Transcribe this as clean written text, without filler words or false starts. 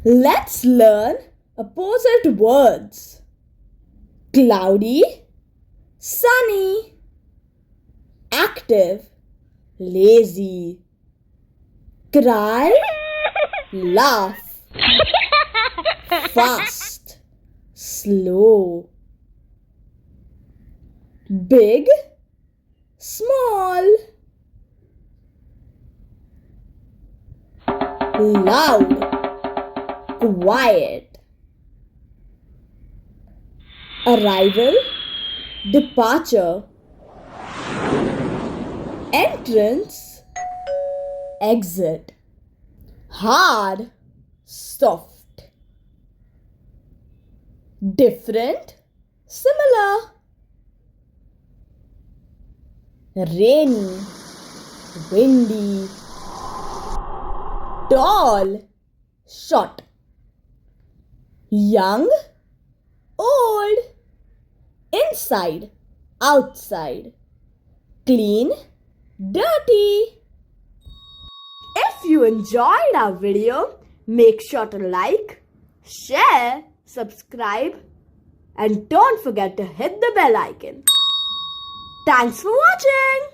Let's learn opposite words. Cloudy, sunny. Active, lazy. Cry, laugh. Fast, slow. Big, small. Loud, quiet. Arrival, departure. Entrance, exit. Hard, soft. Different, similar. Rainy, windy. Tall, short. Young, old. Inside, outside. Clean, dirty. If you enjoyed our video, make sure to like, share, subscribe, and don't forget to hit the bell icon. Thanks for watching.